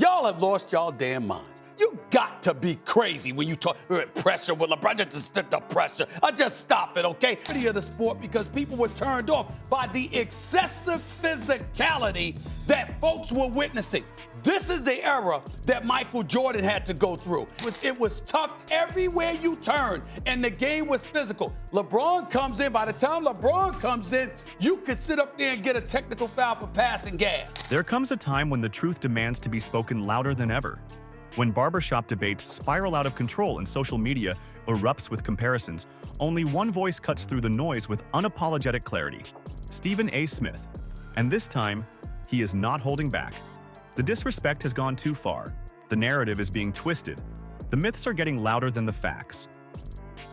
Y'all have lost y'all damn minds. You got to be crazy when you talk pressure with LeBron. The pressure. Just stop it, okay? Of the sport because people were turned off by the excessive physicality that folks were witnessing. This is the era that Michael Jordan had to go through. It was tough everywhere you turn, and the game was physical. LeBron comes in. By the time LeBron comes in, you could sit up there and get a technical foul for passing gas. There comes a time when the truth demands to be spoken louder than ever. When barbershop debates spiral out of control and social media erupts with comparisons, only one voice cuts through the noise with unapologetic clarity: Stephen A. Smith. And this time, he is not holding back. The disrespect has gone too far. The narrative is being twisted. The myths are getting louder than the facts.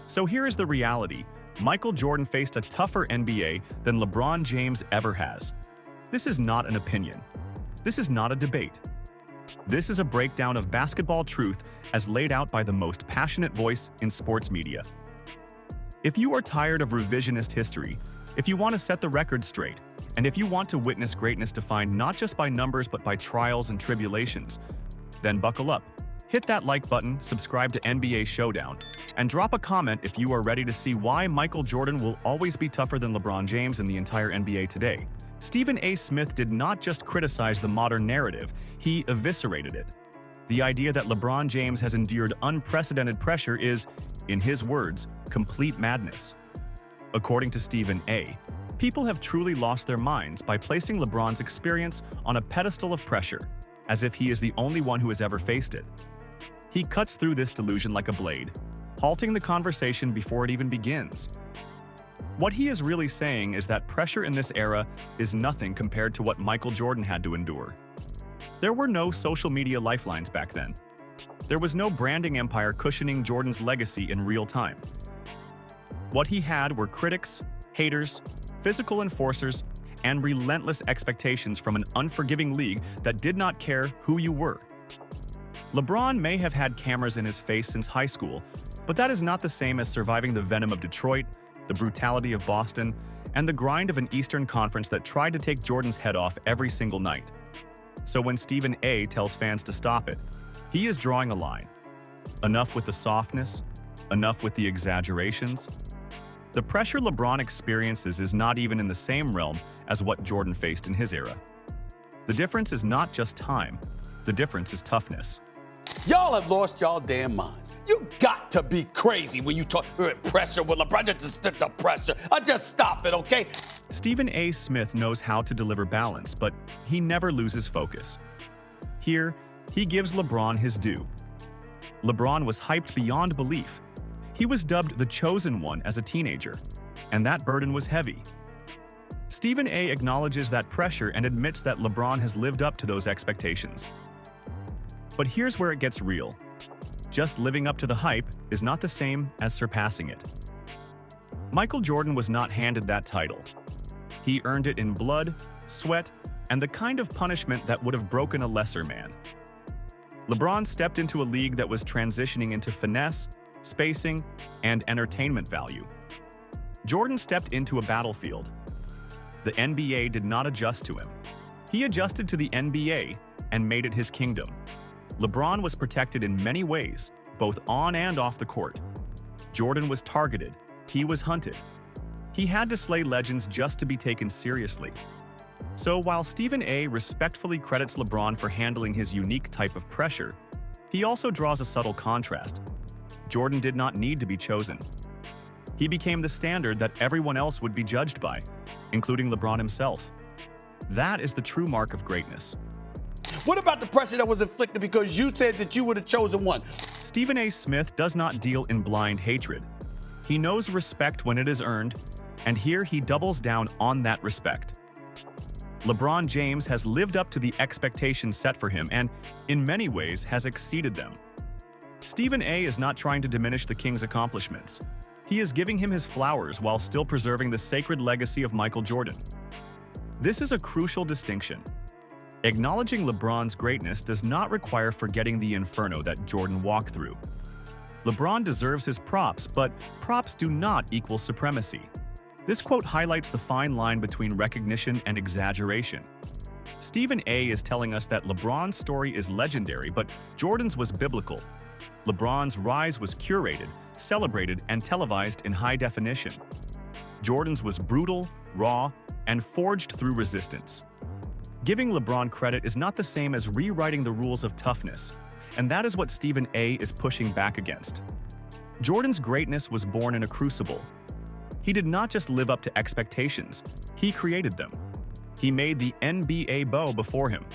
So here is the reality. Michael Jordan faced a tougher NBA than LeBron James ever has. This is not an opinion. This is not a debate. This is a breakdown of basketball truth as laid out by the most passionate voice in sports media. If you are tired of revisionist history, if you want to set the record straight, and if you want to witness greatness defined not just by numbers but by trials and tribulations, then buckle up. Hit that like button, subscribe to NBA Showdown, and drop a comment if you are ready to see why Michael Jordan will always be tougher than LeBron James in the entire NBA today. Stephen A. Smith did not just criticize the modern narrative, he eviscerated it. The idea that LeBron James has endured unprecedented pressure is, in his words, complete madness. According to Stephen A., people have truly lost their minds by placing LeBron's experience on a pedestal of pressure, as if he is the only one who has ever faced it. He cuts through this delusion like a blade, halting the conversation before it even begins. What he is really saying is that pressure in this era is nothing compared to what Michael Jordan had to endure. There were no social media lifelines back then. There was no branding empire cushioning Jordan's legacy in real time. What he had were critics, haters, physical enforcers, and relentless expectations from an unforgiving league that did not care who you were. LeBron may have had cameras in his face since high school, but that is not the same as surviving the venom of Detroit, the brutality of Boston, and the grind of an Eastern Conference that tried to take Jordan's head off every single night. So when Stephen A. tells fans to stop it, he is drawing a line. Enough with the softness, enough with the exaggerations. The pressure LeBron experiences is not even in the same realm as what Jordan faced in his era. The difference is not just time, the difference is toughness. Y'all have lost y'all damn minds. You got to be crazy when you talk pressure with LeBron. The pressure. Just stop it, okay? Stephen A. Smith knows how to deliver balance, but he never loses focus. Here, he gives LeBron his due. LeBron was hyped beyond belief. He was dubbed the Chosen One as a teenager, and that burden was heavy. Stephen A. acknowledges that pressure and admits that LeBron has lived up to those expectations. But here's where it gets real. Just living up to the hype is not the same as surpassing it. Michael Jordan was not handed that title. He earned it in blood, sweat, and the kind of punishment that would have broken a lesser man. LeBron stepped into a league that was transitioning into finesse, spacing, and entertainment value. Jordan stepped into a battlefield. The NBA did not adjust to him. He adjusted to the NBA and made it his kingdom. LeBron was protected in many ways, both on and off the court. Jordan was targeted. He was hunted. He had to slay legends just to be taken seriously. So while Stephen A. respectfully credits LeBron for handling his unique type of pressure, he also draws a subtle contrast. Jordan did not need to be chosen. He became the standard that everyone else would be judged by, including LeBron himself. That is the true mark of greatness. What about the pressure that was inflicted because you said that you were the chosen one? Stephen A. Smith does not deal in blind hatred. He knows respect when it is earned, and here he doubles down on that respect. LeBron James has lived up to the expectations set for him and, in many ways, has exceeded them. Stephen A. is not trying to diminish the King's accomplishments. He is giving him his flowers while still preserving the sacred legacy of Michael Jordan. This is a crucial distinction. Acknowledging LeBron's greatness does not require forgetting the inferno that Jordan walked through. LeBron deserves his props, but props do not equal supremacy. This quote highlights the fine line between recognition and exaggeration. Stephen A. is telling us that LeBron's story is legendary, but Jordan's was biblical. LeBron's rise was curated, celebrated, and televised in high definition. Jordan's was brutal, raw, and forged through resistance. Giving LeBron credit is not the same as rewriting the rules of toughness, and that is what Stephen A. is pushing back against. Jordan's greatness was born in a crucible. He did not just live up to expectations, he created them. He made the NBA bow before him.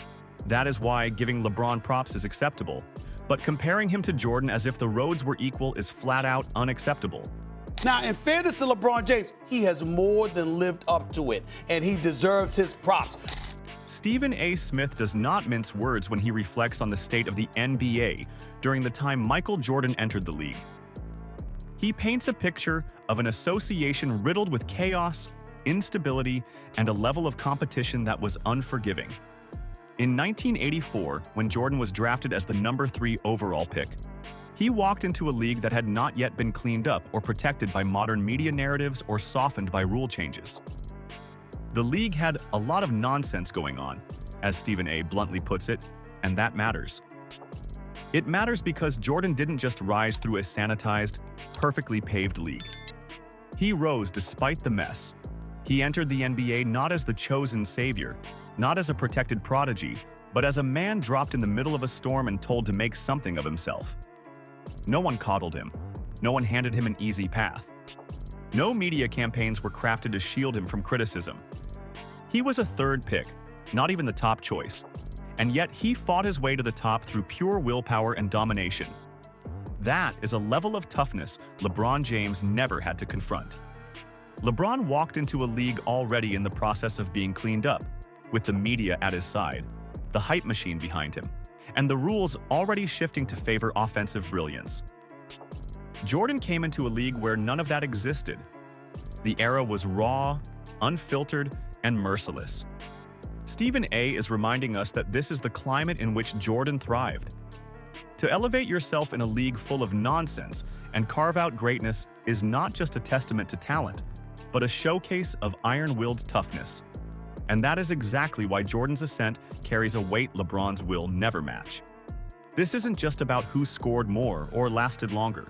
That is why giving LeBron props is acceptable, but comparing him to Jordan as if the roads were equal is flat out unacceptable. Now, in fairness to LeBron James, he has more than lived up to it, and he deserves his props. Stephen A. Smith does not mince words when he reflects on the state of the NBA during the time Michael Jordan entered the league. He paints a picture of an association riddled with chaos, instability, and a level of competition that was unforgiving. In 1984, when Jordan was drafted as the number 3 overall pick, he walked into a league that had not yet been cleaned up or protected by modern media narratives or softened by rule changes. The league had a lot of nonsense going on, as Stephen A. bluntly puts it, and that matters. It matters because Jordan didn't just rise through a sanitized, perfectly paved league. He rose despite the mess. He entered the NBA not as the chosen savior, not as a protected prodigy, but as a man dropped in the middle of a storm and told to make something of himself. No one coddled him. No one handed him an easy path. No media campaigns were crafted to shield him from criticism. He was a third pick, not even the top choice, and yet he fought his way to the top through pure willpower and domination. That is a level of toughness LeBron James never had to confront. LeBron walked into a league already in the process of being cleaned up, with the media at his side, the hype machine behind him, and the rules already shifting to favor offensive brilliance. Jordan came into a league where none of that existed. The era was raw, unfiltered, and merciless. Stephen A. is reminding us that this is the climate in which Jordan thrived. To elevate yourself in a league full of nonsense and carve out greatness is not just a testament to talent, but a showcase of iron-willed toughness. And that is exactly why Jordan's ascent carries a weight LeBron's will never match. This isn't just about who scored more or lasted longer.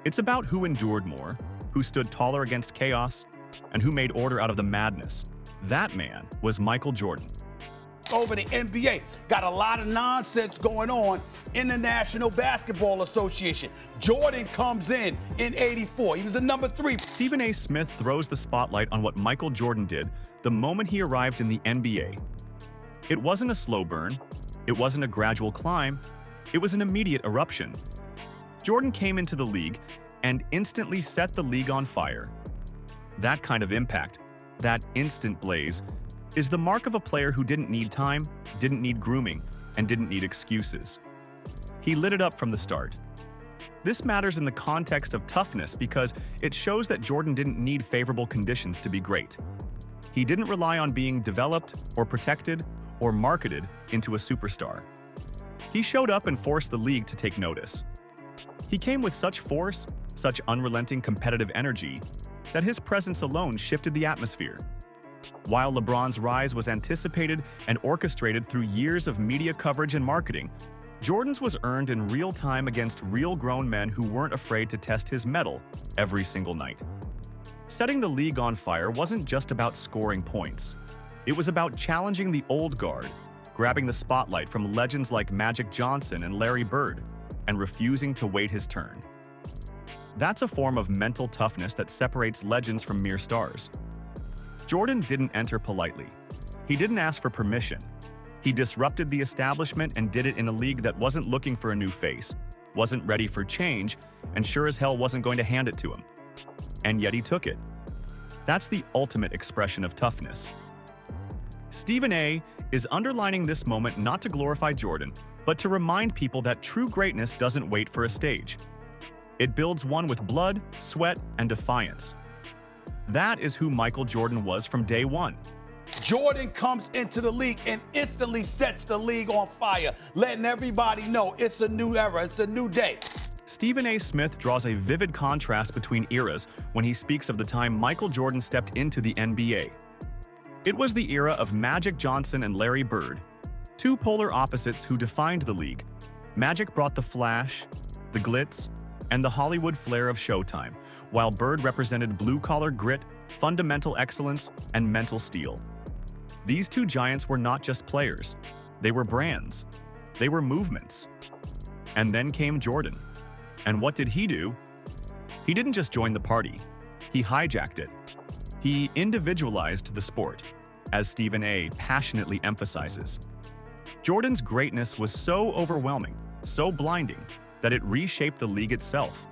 It's about who endured more, who stood taller against chaos, and who made order out of the madness. That man was Michael Jordan. Over the NBA, got a lot of nonsense going on in the National Basketball Association. Jordan comes in 84. He was the number 3. Stephen A. Smith throws the spotlight on what Michael Jordan did the moment he arrived in the NBA. It wasn't a slow burn. It wasn't a gradual climb. It was an immediate eruption. Jordan came into the league and instantly set the league on fire. That kind of impact, that instant blaze, is the mark of a player who didn't need time, didn't need grooming, and didn't need excuses. He lit it up from the start. This matters in the context of toughness because it shows that Jordan didn't need favorable conditions to be great. He didn't rely on being developed or protected or marketed into a superstar. He showed up and forced the league to take notice. He came with such force, such unrelenting competitive energy, that his presence alone shifted the atmosphere. While LeBron's rise was anticipated and orchestrated through years of media coverage and marketing, Jordan's was earned in real time against real grown men who weren't afraid to test his mettle every single night. Setting the league on fire wasn't just about scoring points. It was about challenging the old guard, grabbing the spotlight from legends like Magic Johnson and Larry Bird, and refusing to wait his turn. That's a form of mental toughness that separates legends from mere stars. Jordan didn't enter politely. He didn't ask for permission. He disrupted the establishment and did it in a league that wasn't looking for a new face, wasn't ready for change, and sure as hell wasn't going to hand it to him. And yet he took it. That's the ultimate expression of toughness. Stephen A. is underlining this moment not to glorify Jordan, but to remind people that true greatness doesn't wait for a stage. It builds one with blood, sweat, and defiance. That is who Michael Jordan was from day one. Jordan comes into the league and instantly sets the league on fire, letting everybody know it's a new era, it's a new day. Stephen A. Smith draws a vivid contrast between eras when he speaks of the time Michael Jordan stepped into the NBA. It was the era of Magic Johnson and Larry Bird, two polar opposites who defined the league. Magic brought the flash, the glitz, and the Hollywood flair of Showtime, while Bird represented blue-collar grit, fundamental excellence, and mental steel. These two giants were not just players. They were brands. They were movements. And then came Jordan. And what did he do? He didn't just join the party. He hijacked it. He individualized the sport, as Stephen A. passionately emphasizes. Jordan's greatness was so overwhelming, so blinding, that it reshaped the league itself.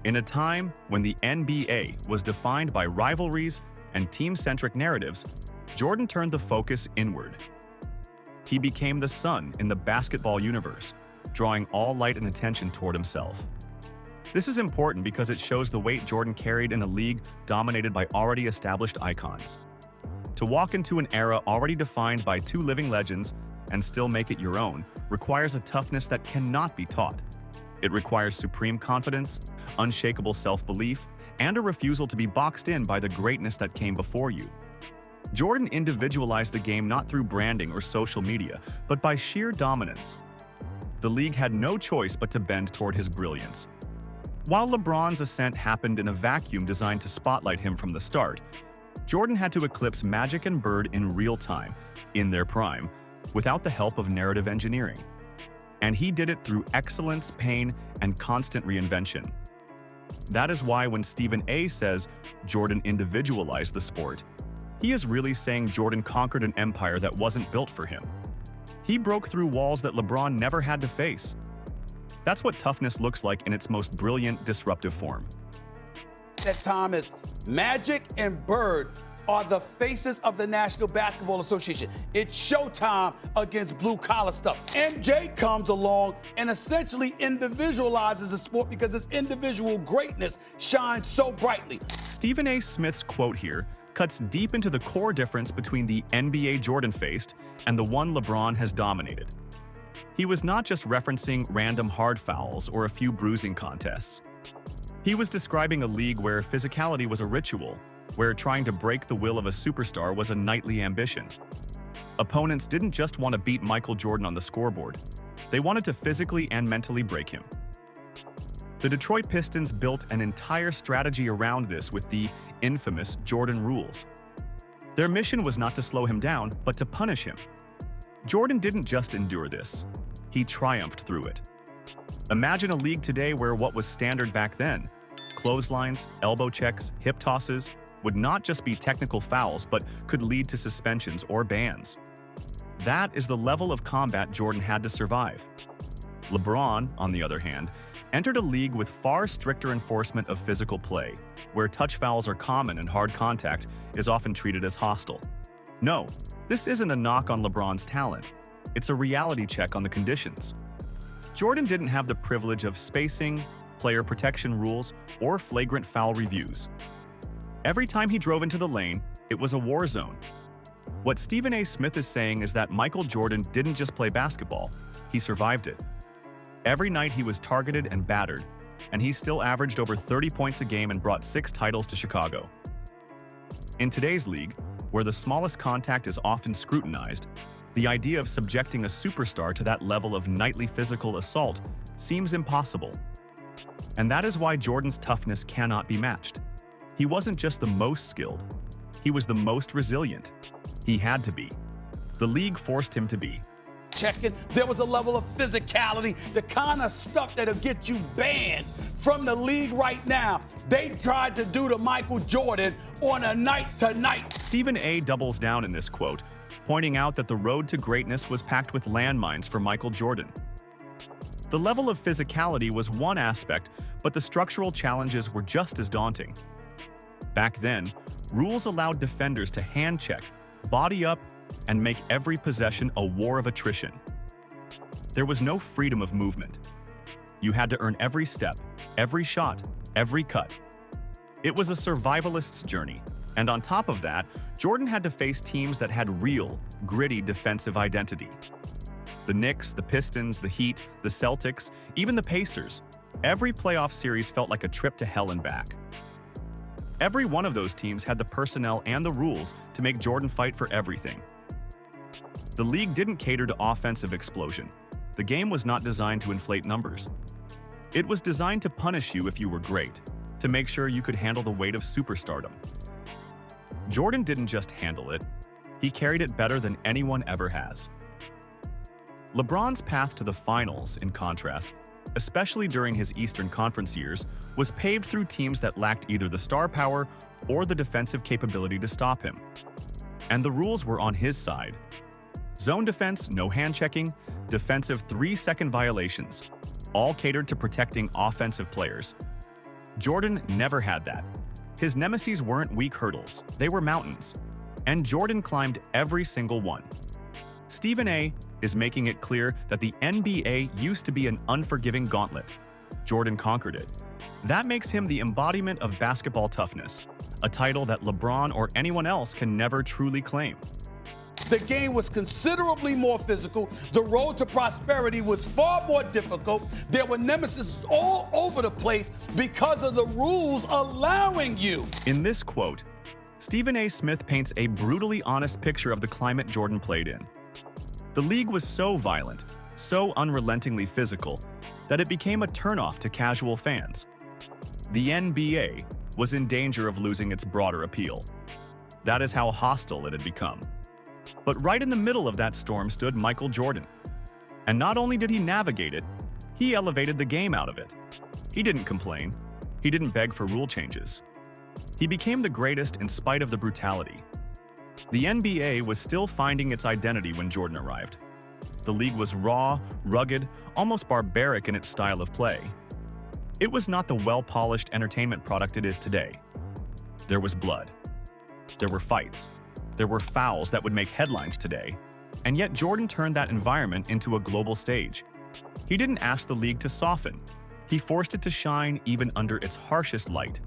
In a time when the NBA was defined by rivalries and team-centric narratives, Jordan turned the focus inward. He became the sun in the basketball universe, drawing all light and attention toward himself. This is important because it shows the weight Jordan carried in a league dominated by already established icons. To walk into an era already defined by two living legends and still make it your own requires a toughness that cannot be taught. It requires supreme confidence, unshakable self-belief, and a refusal to be boxed in by the greatness that came before you. Jordan individualized the game not through branding or social media, but by sheer dominance. The league had no choice but to bend toward his brilliance. While LeBron's ascent happened in a vacuum designed to spotlight him from the start, Jordan had to eclipse Magic and Bird in real time, in their prime, without the help of narrative engineering. And he did it through excellence, pain, and constant reinvention. That is why when Stephen A. says Jordan individualized the sport, he is really saying Jordan conquered an empire that wasn't built for him. He broke through walls that LeBron never had to face. That's what toughness looks like in its most brilliant, disruptive form. That time is Magic and Bird are the faces of the National Basketball Association. It's Showtime against blue-collar stuff. MJ comes along and essentially individualizes the sport because its individual greatness shines so brightly. Stephen A. Smith's quote here cuts deep into the core difference between the NBA Jordan faced and the one LeBron has dominated. He was not just referencing random hard fouls or a few bruising contests. He was describing a league where physicality was a ritual, where trying to break the will of a superstar was a nightly ambition. Opponents didn't just want to beat Michael Jordan on the scoreboard. They wanted to physically and mentally break him. The Detroit Pistons built an entire strategy around this with the infamous Jordan rules. Their mission was not to slow him down, but to punish him. Jordan didn't just endure this. He triumphed through it. Imagine a league today where what was standard back then, clotheslines, elbow checks, hip tosses, would not just be technical fouls but could lead to suspensions or bans. That is the level of combat Jordan had to survive. LeBron, on the other hand, entered a league with far stricter enforcement of physical play, where touch fouls are common and hard contact is often treated as hostile. No, this isn't a knock on LeBron's talent. It's a reality check on the conditions. Jordan didn't have the privilege of spacing, player protection rules, or flagrant foul reviews. Every time he drove into the lane, it was a war zone. What Stephen A. Smith is saying is that Michael Jordan didn't just play basketball, he survived it. Every night he was targeted and battered, and he still averaged over 30 points a game and brought 6 titles to Chicago. In today's league, where the smallest contact is often scrutinized, the idea of subjecting a superstar to that level of nightly physical assault seems impossible. And that is why Jordan's toughness cannot be matched. He wasn't just the most skilled, he was the most resilient. He had to be. The league forced him to be. Checking, there was a level of physicality, the kind of stuff that'll get you banned from the league right now. They tried to do to Michael Jordan on a night-to-night. Stephen A. doubles down in this quote, pointing out that the road to greatness was packed with landmines for Michael Jordan. The level of physicality was one aspect, but the structural challenges were just as daunting. Back then, rules allowed defenders to hand check, body up, and make every possession a war of attrition. There was no freedom of movement. You had to earn every step, every shot, every cut. It was a survivalist's journey, and on top of that, Jordan had to face teams that had real, gritty defensive identity. The Knicks, the Pistons, the Heat, the Celtics, even the Pacers. Every playoff series felt like a trip to hell and back. Every one of those teams had the personnel and the rules to make Jordan fight for everything. The league didn't cater to offensive explosion. The game was not designed to inflate numbers. It was designed to punish you if you were great, to make sure you could handle the weight of superstardom. Jordan didn't just handle it, he carried it better than anyone ever has. LeBron's path to the finals, in contrast, especially during his Eastern Conference years, was paved through teams that lacked either the star power or the defensive capability to stop him. And the rules were on his side. Zone defense, no hand-checking, defensive 3-second violations, all catered to protecting offensive players. Jordan never had that. His nemesis weren't weak hurdles, they were mountains. And Jordan climbed every single one. Stephen A. is making it clear that the NBA used to be an unforgiving gauntlet. Jordan conquered it. That makes him the embodiment of basketball toughness, a title that LeBron or anyone else can never truly claim. The game was considerably more physical. The road to prosperity was far more difficult. There were nemesis all over the place because of the rules allowing you. In this quote, Stephen A. Smith paints a brutally honest picture of the climate Jordan played in. The league was so violent, so unrelentingly physical, that it became a turnoff to casual fans. The NBA was in danger of losing its broader appeal. That is how hostile it had become. But right in the middle of that storm stood Michael Jordan. And not only did he navigate it, he elevated the game out of it. He didn't complain. He didn't beg for rule changes. He became the greatest in spite of the brutality. The NBA was still finding its identity when Jordan arrived. The league was raw, rugged, almost barbaric in its style of play. It was not the well-polished entertainment product it is today. There was blood. There were fights. There were fouls that would make headlines today. And yet Jordan turned that environment into a global stage. He didn't ask the league to soften. He forced it to shine even under its harshest light.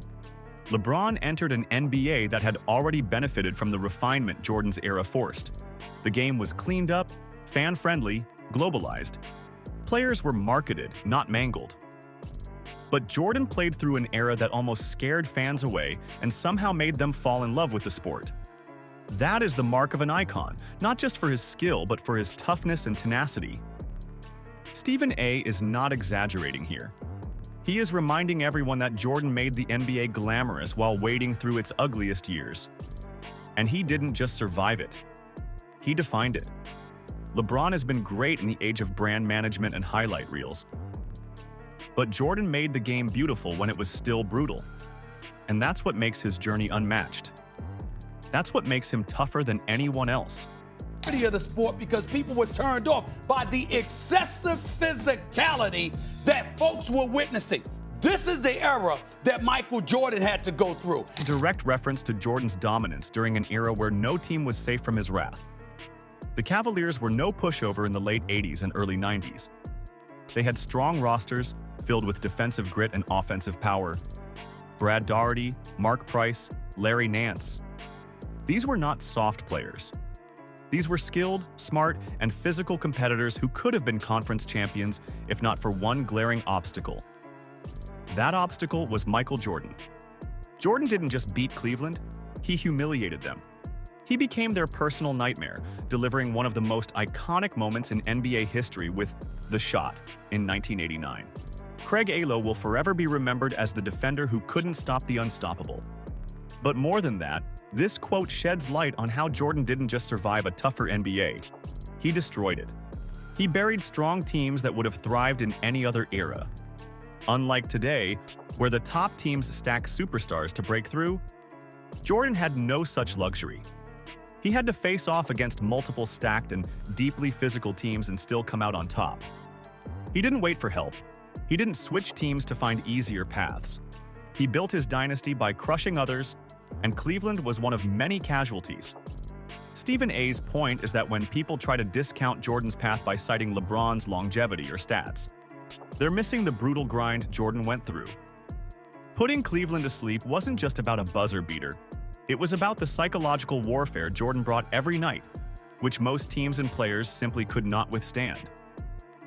LeBron entered an NBA that had already benefited from the refinement Jordan's era forced. The game was cleaned up, fan-friendly, globalized. Players were marketed, not mangled. But Jordan played through an era that almost scared fans away and somehow made them fall in love with the sport. That is the mark of an icon, not just for his skill, but for his toughness and tenacity. Stephen A. is not exaggerating here. He is reminding everyone that Jordan made the NBA glamorous while wading through its ugliest years. And he didn't just survive it. He defined it. LeBron has been great in the age of brand management and highlight reels. But Jordan made the game beautiful when it was still brutal. And that's what makes his journey unmatched. That's what makes him tougher than anyone else. Of the sport because people were turned off by the excessive physicality that folks were witnessing. This is the era that Michael Jordan had to go through. Direct reference to Jordan's dominance during an era where no team was safe from his wrath. The Cavaliers were no pushover in the late 80s and early 90s. They had strong rosters filled with defensive grit and offensive power. Brad Daugherty, Mark Price, Larry Nance. These were not soft players. These were skilled, smart, and physical competitors who could have been conference champions if not for one glaring obstacle. That obstacle was Michael Jordan. Jordan didn't just beat Cleveland, he humiliated them. He became their personal nightmare, delivering one of the most iconic moments in NBA history with the shot in 1989. Craig Alo will forever be remembered as the defender who couldn't stop the unstoppable. But more than that, this quote sheds light on how Jordan didn't just survive a tougher NBA. He destroyed it. He buried strong teams that would have thrived in any other era. Unlike today, where the top teams stack superstars to break through, Jordan had no such luxury. He had to face off against multiple stacked and deeply physical teams and still come out on top. He didn't wait for help. He didn't switch teams to find easier paths. He built his dynasty by crushing others, and Cleveland was one of many casualties. Stephen A.'s point is that when people try to discount Jordan's path by citing LeBron's longevity or stats, they're missing the brutal grind Jordan went through. Putting Cleveland to sleep wasn't just about a buzzer beater. It was about the psychological warfare Jordan brought every night, which most teams and players simply could not withstand.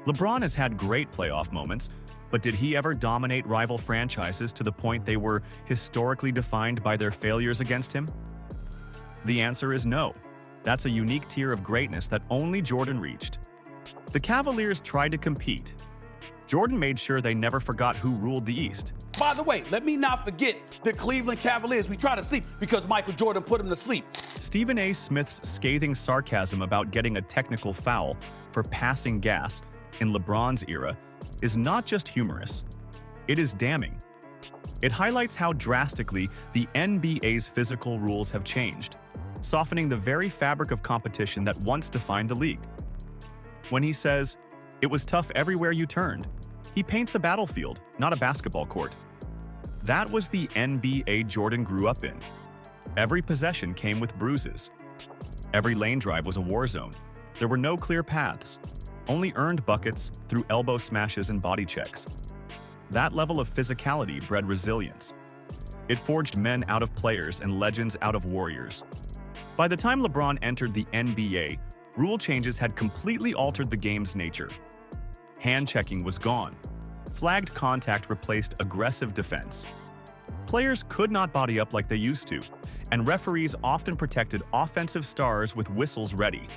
LeBron has had great playoff moments, but did he ever dominate rival franchises to the point they were historically defined by their failures against him? The answer is no. That's a unique tier of greatness that only Jordan reached. The Cavaliers tried to compete. Jordan made sure they never forgot who ruled the East. By the way, let me not forget the Cleveland Cavaliers. We try to sleep because Michael Jordan put them to sleep. Stephen A. Smith's scathing sarcasm about getting a technical foul for passing gas in LeBron's era is not just humorous. It is damning. It highlights how drastically the NBA's physical rules have changed, softening the very fabric of competition that once defined the league. When he says, "It was tough everywhere you turned," he paints a battlefield, not a basketball court. That was the NBA Jordan grew up in. Every possession came with bruises. Every lane drive was a war zone. There were no clear paths, only earned buckets through elbow smashes and body checks. That level of physicality bred resilience. It forged men out of players and legends out of warriors. By the time LeBron entered the NBA, rule changes had completely altered the game's nature. Hand checking was gone. Flagged contact replaced aggressive defense. Players could not body up like they used to, and referees often protected offensive stars with whistles ready.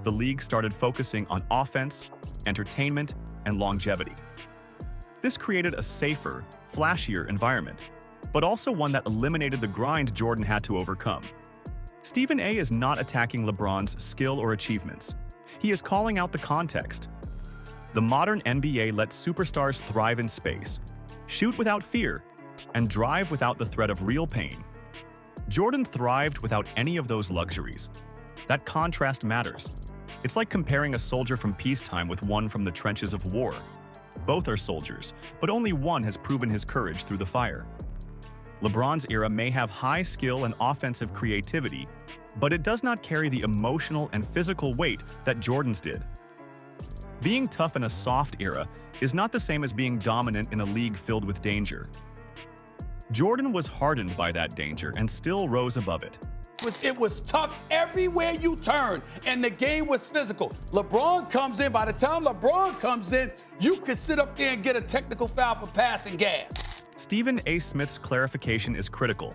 The league started focusing on offense, entertainment, and longevity. This created a safer, flashier environment, but also one that eliminated the grind Jordan had to overcome. Stephen A. is not attacking LeBron's skill or achievements. He is calling out the context. The modern NBA lets superstars thrive in space, shoot without fear, and drive without the threat of real pain. Jordan thrived without any of those luxuries. That contrast matters. It's like comparing a soldier from peacetime with one from the trenches of war. Both are soldiers, but only one has proven his courage through the fire. LeBron's era may have high skill and offensive creativity, but it does not carry the emotional and physical weight that Jordan's did. Being tough in a soft era is not the same as being dominant in a league filled with danger. Jordan was hardened by that danger and still rose above it. It was tough everywhere you turned, and the game was physical. LeBron comes in. By the time LeBron comes in, you could sit up there and get a technical foul for passing gas. Stephen A. Smith's clarification is critical.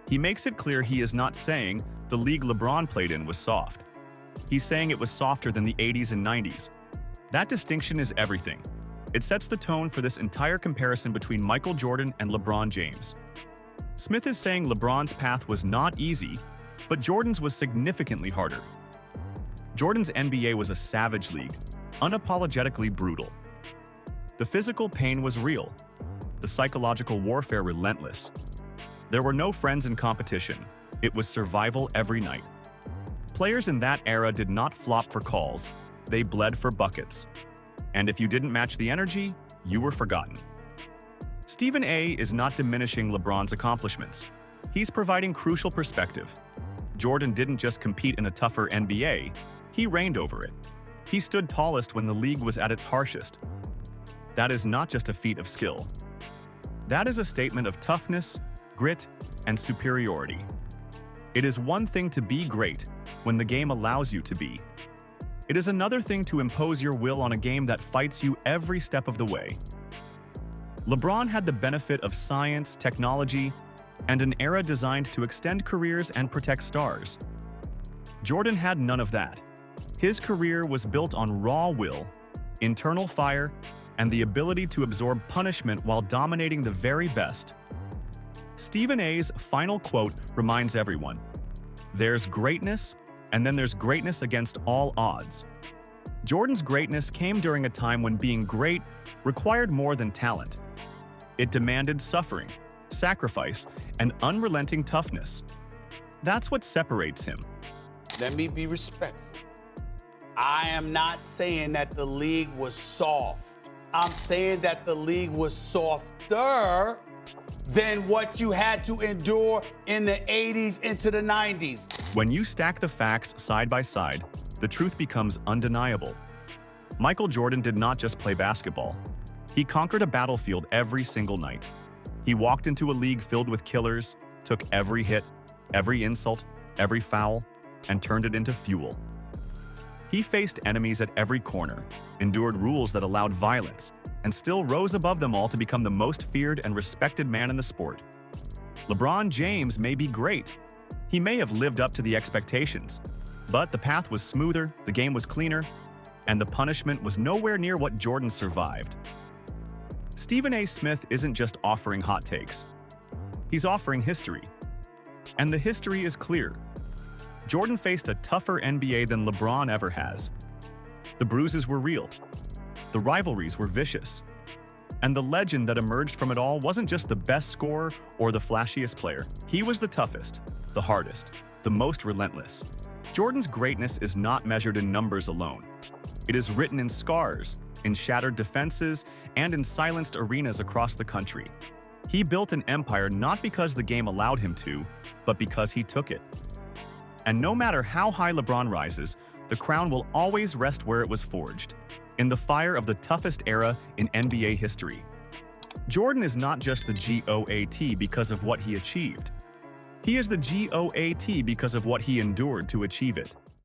He makes it clear he is not saying the league LeBron played in was soft. He's saying it was softer than the 80s and 90s. That distinction is everything. It sets the tone for this entire comparison between Michael Jordan and LeBron James. Smith is saying LeBron's path was not easy, but Jordan's was significantly harder. Jordan's NBA was a savage league, unapologetically brutal. The physical pain was real, the psychological warfare relentless. There were no friends in competition. It was survival every night. Players in that era did not flop for calls. They bled for buckets. And if you didn't match the energy, you were forgotten. Stephen A. is not diminishing LeBron's accomplishments. He's providing crucial perspective. Jordan didn't just compete in a tougher NBA, he reigned over it. He stood tallest when the league was at its harshest. That is not just a feat of skill. That is a statement of toughness, grit, and superiority. It is one thing to be great when the game allows you to be. It is another thing to impose your will on a game that fights you every step of the way. LeBron had the benefit of science, technology, and an era designed to extend careers and protect stars. Jordan had none of that. His career was built on raw will, internal fire, and the ability to absorb punishment while dominating the very best. Stephen A.'s final quote reminds everyone, "There's greatness, and then there's greatness against all odds." Jordan's greatness came during a time when being great required more than talent. It demanded suffering, sacrifice, and unrelenting toughness. That's what separates him. Let me be respectful. I am not saying that the league was soft. I'm saying that the league was softer than what you had to endure in the 80s into the 90s. When you stack the facts side by side, the truth becomes undeniable. Michael Jordan did not just play basketball. He conquered a battlefield every single night. He walked into a league filled with killers, took every hit, every insult, every foul, and turned it into fuel. He faced enemies at every corner, endured rules that allowed violence, and still rose above them all to become the most feared and respected man in the sport. LeBron James may be great. He may have lived up to the expectations, but the path was smoother, the game was cleaner, and the punishment was nowhere near what Jordan survived. Stephen A. Smith isn't just offering hot takes. He's offering history. And the history is clear. Jordan faced a tougher NBA than LeBron ever has. The bruises were real. The rivalries were vicious. And the legend that emerged from it all wasn't just the best scorer or the flashiest player. He was the toughest, the hardest, the most relentless. Jordan's greatness is not measured in numbers alone. It is written in scars, in shattered defenses, and in silenced arenas across the country. He built an empire not because the game allowed him to, but because he took it. And no matter how high LeBron rises, the crown will always rest where it was forged, in the fire of the toughest era in NBA history. Jordan is not just the GOAT because of what he achieved. He is the GOAT because of what he endured to achieve it.